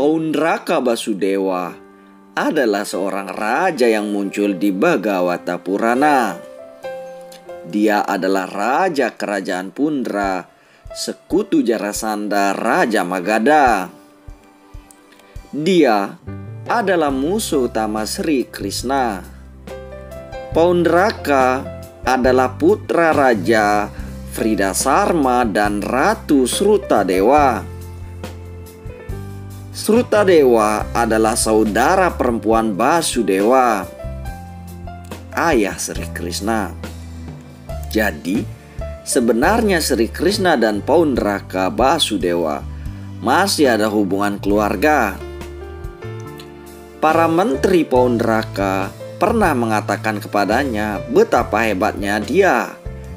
Paundraka Basudewa adalah seorang raja yang muncul di Bhagavata Purana. Dia adalah raja kerajaan Pundra, sekutu Jarasandha Raja Magadha. Dia adalah musuh utama Sri Krishna. Paundraka adalah putra raja Fridasarma dan Ratu Srutadewa. Srutadewa adalah saudara perempuan Basudewa, ayah Sri Krishna. Jadi, sebenarnya Sri Krishna dan Paundraka Basudewa masih ada hubungan keluarga. Para menteri Paundraka pernah mengatakan kepadanya betapa hebatnya dia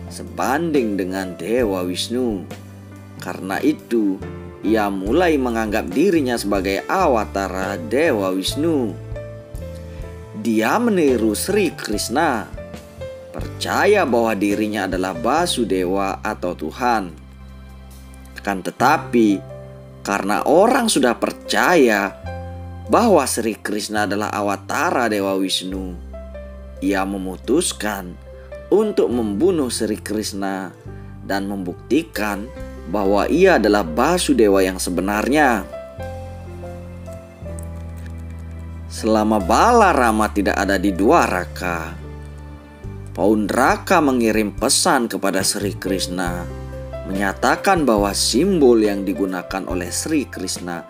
sebanding dengan Dewa Wisnu. Karena itu, ia mulai menganggap dirinya sebagai awatara Dewa Wisnu. Dia meniru Sri Krishna, percaya bahwa dirinya adalah Basudewa atau Tuhan. Akan tetapi, karena orang sudah percaya bahwa Sri Krishna adalah awatara Dewa Wisnu, ia memutuskan untuk membunuh Sri Krishna dan membuktikan bahwa ia adalah Basudewa yang sebenarnya. Selama Balarama tidak ada di Dwaraka, Paundraka mengirim pesan kepada Sri Krishna, menyatakan bahwa simbol yang digunakan oleh Sri Krishna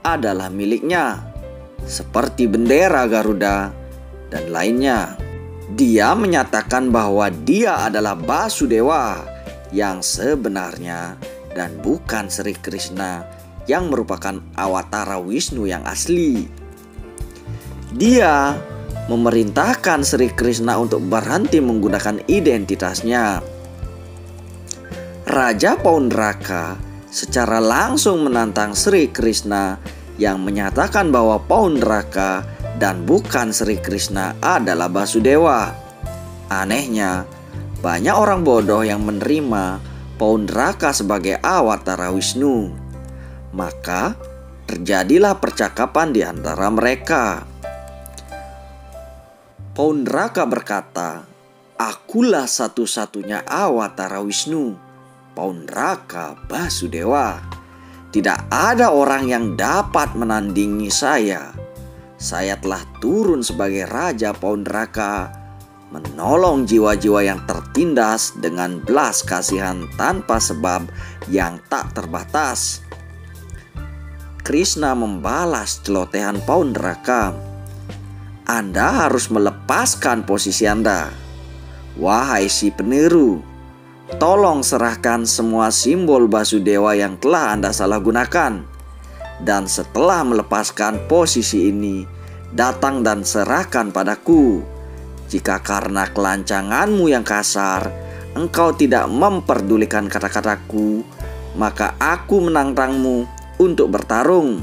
adalah miliknya, seperti bendera Garuda dan lainnya. Dia menyatakan bahwa dia adalah Basudewa yang sebenarnya dan bukan Sri Krishna yang merupakan awatara Wisnu yang asli. Dia memerintahkan Sri Krishna untuk berhenti menggunakan identitasnya. Raja Paundraka secara langsung menantang Sri Krishna yang menyatakan bahwa Paundraka dan bukan Sri Krishna adalah Basudewa. Anehnya, banyak orang bodoh yang menerima Paundraka sebagai awatara Wisnu. Maka terjadilah percakapan di antara mereka. Paundraka berkata, "Akulah satu-satunya awatara Wisnu, Paundraka Basudewa. Tidak ada orang yang dapat menandingi saya. Saya telah turun sebagai Raja Paundraka, menolong jiwa-jiwa yang tertindas dengan belas kasihan tanpa sebab yang tak terbatas." Krishna membalas celotehan Paundraka. "Anda harus melepaskan posisi Anda. Wahai si peniru, tolong serahkan semua simbol Basudewa yang telah Anda salah gunakan. Dan setelah melepaskan posisi ini, datang dan serahkan padaku. Jika karena kelancanganmu yang kasar, engkau tidak memperdulikan kata-kataku, maka aku menantangmu untuk bertarung.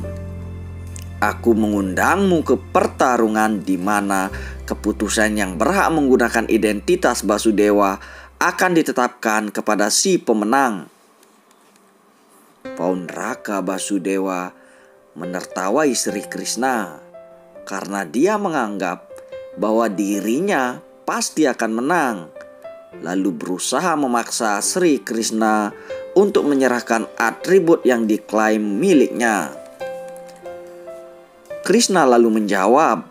Aku mengundangmu ke pertarungan di mana keputusan yang berhak menggunakan identitas Basudewa akan ditetapkan kepada si pemenang." Paundraka Basudewa menertawai Sri Krishna karena dia menganggap bahwa dirinya pasti akan menang, lalu berusaha memaksa Sri Krishna untuk menyerahkan atribut yang diklaim miliknya. Krishna lalu menjawab,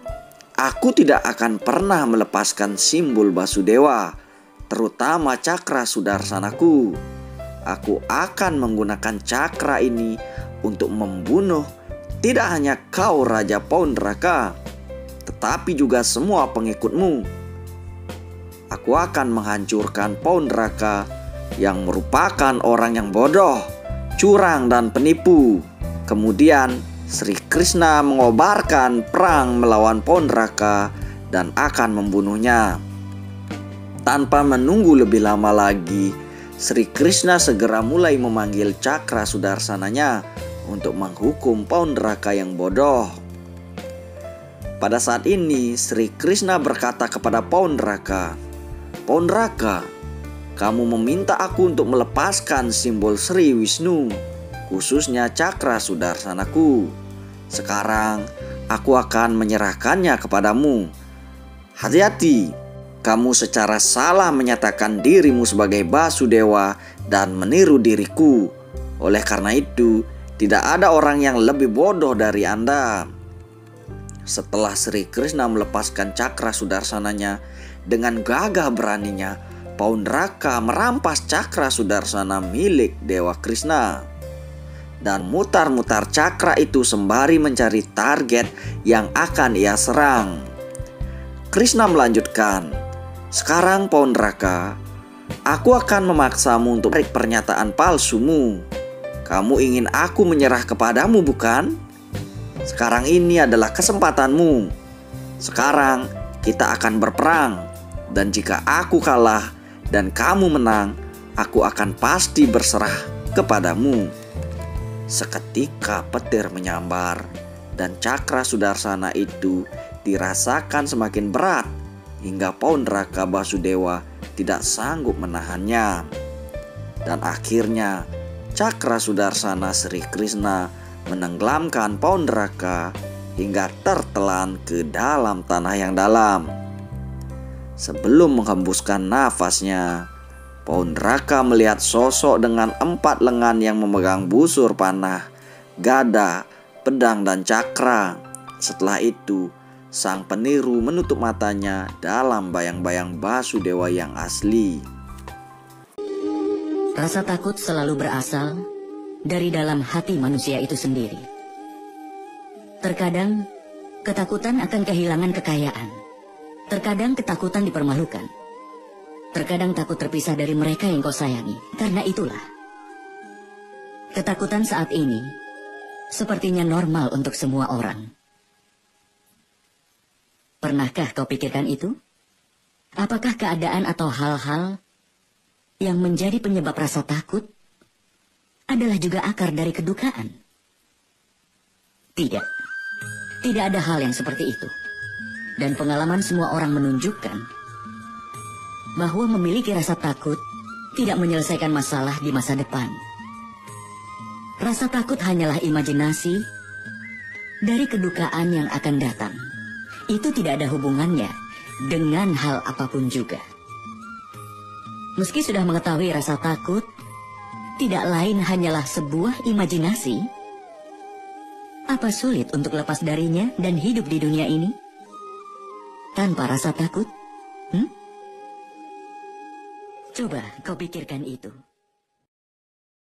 "Aku tidak akan pernah melepaskan simbol Basudewa, terutama cakra sudarsanaku. Aku akan menggunakan cakra ini untuk membunuh tidak hanya kau Raja Paundraka, tetapi juga semua pengikutmu. Aku akan menghancurkan Paundraka yang merupakan orang yang bodoh, curang dan penipu." Kemudian Sri Krishna mengobarkan perang melawan Paundraka dan akan membunuhnya. Tanpa menunggu lebih lama lagi, Sri Krishna segera mulai memanggil cakra sudarsananya untuk menghukum Paundraka yang bodoh. Pada saat ini Sri Krishna berkata kepada Paundraka, "Paundraka, kamu meminta aku untuk melepaskan simbol Sri Wisnu, khususnya cakra sudarsanaku. Sekarang aku akan menyerahkannya kepadamu. Hati-hati, kamu secara salah menyatakan dirimu sebagai Basudewa dan meniru diriku. Oleh karena itu, tidak ada orang yang lebih bodoh dari Anda. Setelah Sri Krishna melepaskan cakra sudarsananya, dengan gagah beraninya Paundraka merampas cakra sudarsana milik Dewa Krishna dan mutar-mutar cakra itu sembari mencari target yang akan ia serang. Krishna melanjutkan, "Sekarang Paundraka, aku akan memaksamu untuk menarik pernyataan palsumu. Kamu ingin aku menyerah kepadamu, bukan? Sekarang ini adalah kesempatanmu. Sekarang kita akan berperang, dan jika aku kalah dan kamu menang, aku akan pasti berserah kepadamu." Seketika petir menyambar dan cakra sudarsana itu dirasakan semakin berat hingga Paundraka Basudewa tidak sanggup menahannya. Dan akhirnya cakra sudarsana Sri Krishna menenggelamkan Paundraka hingga tertelan ke dalam tanah yang dalam. Sebelum menghembuskan nafasnya, Paundraka melihat sosok dengan 4 lengan yang memegang busur panah, gada, pedang, dan cakra. Setelah itu, sang peniru menutup matanya dalam bayang-bayang Basudewa yang asli. Rasa takut selalu berasal dari dalam hati manusia itu sendiri. Terkadang, ketakutan akan kehilangan kekayaan. Terkadang ketakutan dipermalukan. Terkadang takut terpisah dari mereka yang kau sayangi. Karena itulah, ketakutan saat ini sepertinya normal untuk semua orang. Pernahkah kau pikirkan itu? Apakah keadaan atau hal-hal yang menjadi penyebab rasa takut adalah juga akar dari kedukaan? Tidak. Tidak ada hal yang seperti itu. Dan pengalaman semua orang menunjukkan bahwa memiliki rasa takut tidak menyelesaikan masalah di masa depan. Rasa takut hanyalah imajinasi dari kedukaan yang akan datang. Itu tidak ada hubungannya dengan hal apapun juga. Meski sudah mengetahui rasa takut tidak lain hanyalah sebuah imajinasi, apa sulit untuk lepas darinya dan hidup di dunia ini tanpa rasa takut? Coba kau pikirkan itu.